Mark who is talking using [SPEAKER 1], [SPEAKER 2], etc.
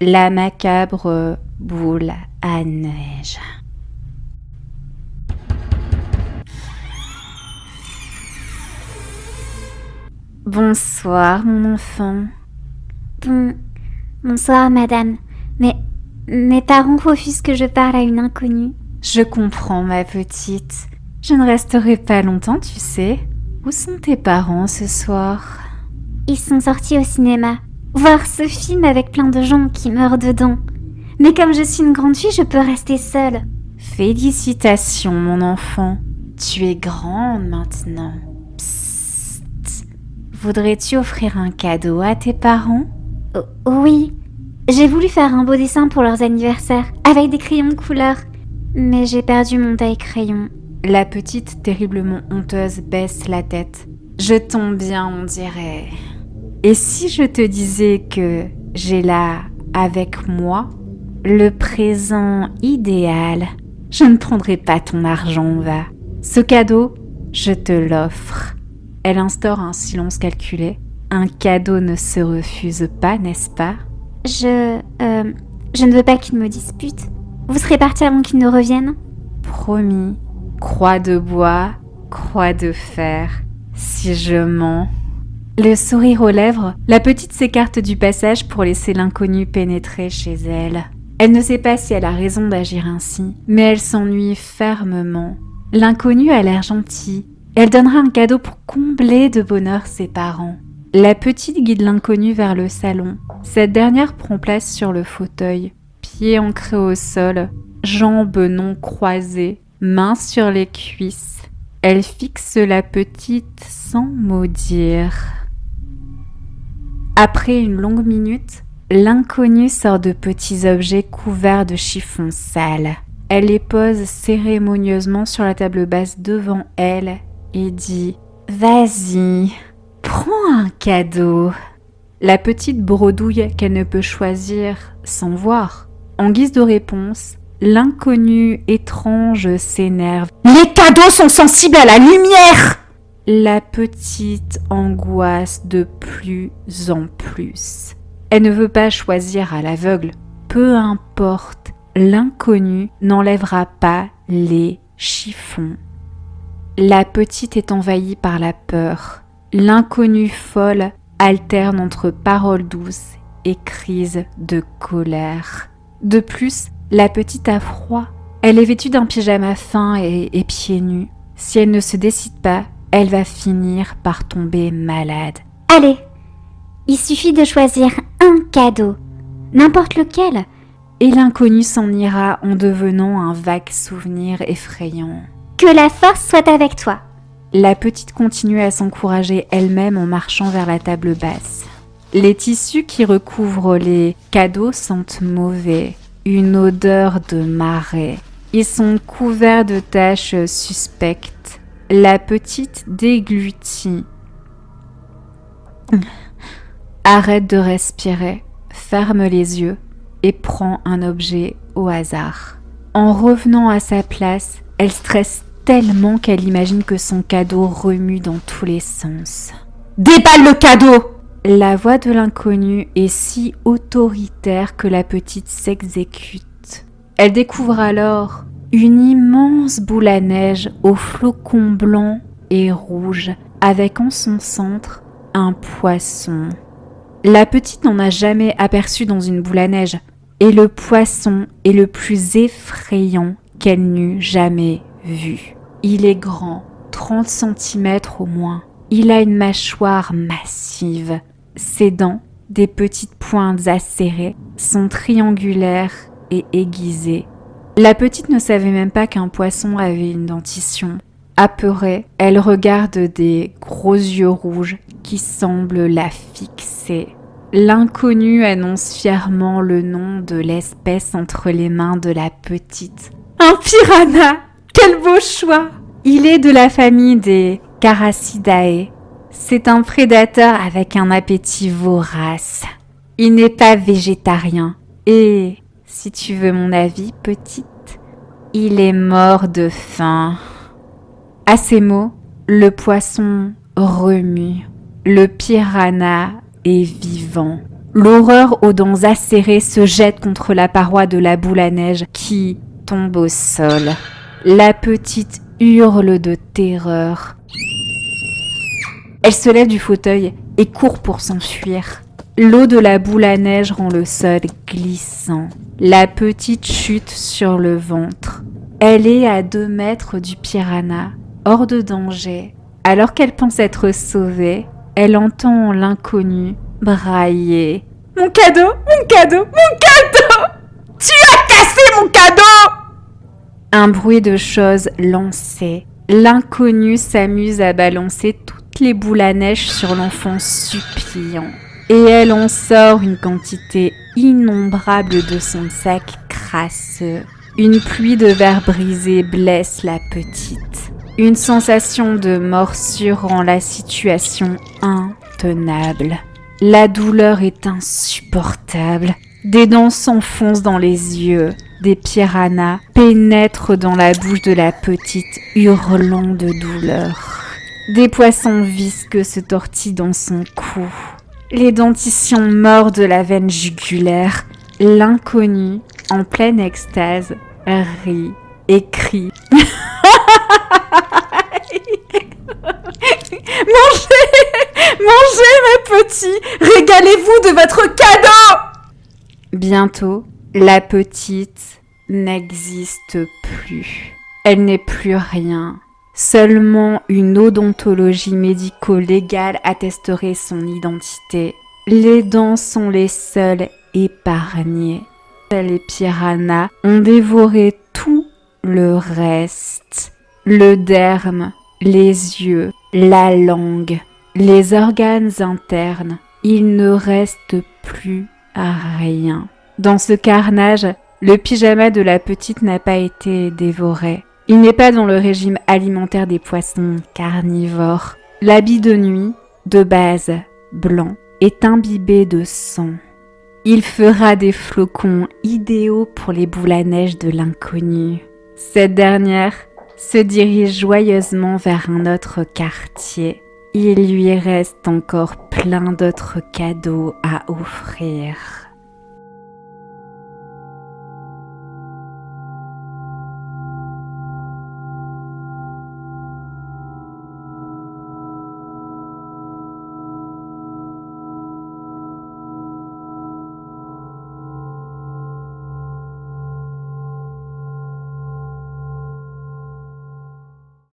[SPEAKER 1] la macabre boule à neige. Bonsoir, mon enfant.
[SPEAKER 2] Bonsoir, madame. Mais mes parents refusent que je parle à une inconnue.
[SPEAKER 1] Je comprends, ma petite. Je ne resterai pas longtemps, tu sais. Où sont tes parents ce soir?
[SPEAKER 2] Ils sont sortis au cinéma, voir ce film avec plein de gens qui meurent dedans. Mais comme je suis une grande fille, je peux rester seule.
[SPEAKER 1] Félicitations, mon enfant. Tu es grande maintenant. Psst. Voudrais-tu offrir un cadeau à tes parents?
[SPEAKER 2] Oui, j'ai voulu faire un beau dessin pour leurs anniversaires, avec des crayons de couleur. Mais j'ai perdu mon taille-crayon.
[SPEAKER 1] La petite, terriblement honteuse, baisse la tête. Je tombe bien, on dirait. Et si je te disais que j'ai là, avec moi, le présent idéal? Je ne prendrai pas ton argent, va. Ce cadeau, je te l'offre. Elle instaure un silence calculé. Un cadeau ne se refuse pas, n'est-ce pas?
[SPEAKER 2] Je ne veux pas qu'ils me disputent. Vous serez partis avant qu'ils ne reviennent?
[SPEAKER 1] Promis. Croix de bois, croix de fer. Si je mens... Le sourire aux lèvres, la petite s'écarte du passage pour laisser l'inconnu pénétrer chez elle. Elle ne sait pas si elle a raison d'agir ainsi, mais elle s'ennuie fermement. L'inconnu a l'air gentil. Elle donnera un cadeau pour combler de bonheur ses parents. La petite guide l'inconnu vers le salon. Cette dernière prend place sur le fauteuil, pieds ancrés au sol, jambes non croisées, mains sur les cuisses. Elle fixe la petite sans mot dire. Après une longue minute, l'inconnue sort de petits objets couverts de chiffon sale. Elle les pose cérémonieusement sur la table basse devant elle et dit « Vas-y, prends un cadeau ». La petite bredouille qu'elle ne peut choisir sans voir. En guise de réponse, l'inconnu étrange s'énerve. « Les cadeaux sont sensibles à la lumière !» La petite angoisse de plus en plus. Elle ne veut pas choisir à l'aveugle. Peu importe, l'inconnu n'enlèvera pas les chiffons. La petite est envahie par la peur. L'inconnue folle alterne entre paroles douces et crises de colère. De plus, la petite a froid. Elle est vêtue d'un pyjama fin et pieds nus. Si elle ne se décide pas, elle va finir par tomber malade.
[SPEAKER 2] Allez, il suffit de choisir un cadeau, n'importe lequel.
[SPEAKER 1] Et l'inconnu s'en ira en devenant un vague souvenir effrayant.
[SPEAKER 2] Que la force soit avec toi.
[SPEAKER 1] La petite continue à s'encourager elle-même en marchant vers la table basse. Les tissus qui recouvrent les cadeaux sentent mauvais, une odeur de marée. Ils sont couverts de taches suspectes. La petite déglutit. Arrête de respirer, ferme les yeux et prend un objet au hasard. En revenant à sa place, elle stresse tellement qu'elle imagine que son cadeau remue dans tous les sens. « Déballe le cadeau !» La voix de l'inconnu est si autoritaire que la petite s'exécute. Elle découvre alors une immense boule à neige aux flocons blancs et rouges, avec en son centre un poisson. La petite n'en a jamais aperçu dans une boule à neige, et le poisson est le plus effrayant qu'elle n'eût jamais vu. Il est grand, 30 cm au moins. Il a une mâchoire massive. Ses dents, des petites pointes acérées, sont triangulaires et aiguisées. La petite ne savait même pas qu'un poisson avait une dentition. Apeurée, elle regarde des gros yeux rouges qui semblent la fixer. L'inconnu annonce fièrement le nom de l'espèce entre les mains de la petite. Un piranha! Quel beau choix! Il est de la famille des Carassidae. C'est un prédateur avec un appétit vorace. Il n'est pas végétarien. Et, si tu veux mon avis, petite, il est mort de faim. À ces mots, le poisson remue. Le piranha est vivant. L'horreur aux dents acérées se jette contre la paroi de la boule à neige qui tombe au sol. La petite hurle de terreur. Elle se lève du fauteuil et court pour s'enfuir. L'eau de la boule à neige rend le sol glissant. La petite chute sur le ventre. Elle est à 2 mètres du piranha, hors de danger. Alors qu'elle pense être sauvée, elle entend l'inconnu brailler. « Mon cadeau, mon cadeau, mon cadeau! Tu as cassé mon cadeau !» Un bruit de choses lancées. L'inconnu s'amuse à balancer toutes les boules à neige sur l'enfant suppliant. Et elle en sort une quantité innombrable de son sac crasseux. Une pluie de verre brisé blesse la petite. Une sensation de morsure rend la situation intenable. La douleur est insupportable. Des dents s'enfoncent dans les yeux. Des piranhas pénètrent dans la bouche de la petite, hurlant de douleur. Des poissons visqueux se tortillent dans son cou. Les dentitions mordent la veine jugulaire. L'inconnu, en pleine extase, rit et crie. Mangez, mangez mes petits, régalez-vous de votre cadeau. Bientôt, la petite n'existe plus. Elle n'est plus rien. Seulement une odontologie médico-légale attesterait son identité. Les dents sont les seules épargnées. Les piranhas ont dévoré tout le reste. Le derme, les yeux, la langue, les organes internes. Il ne reste plus rien. Dans ce carnage, le pyjama de la petite n'a pas été dévoré. Il n'est pas dans le régime alimentaire des poissons carnivores. L'habit de nuit, de base blanc, est imbibé de sang. Il fera des flocons idéaux pour les boules à neige de l'inconnu. Cette dernière se dirige joyeusement vers un autre quartier. Il lui reste encore plein d'autres cadeaux à offrir.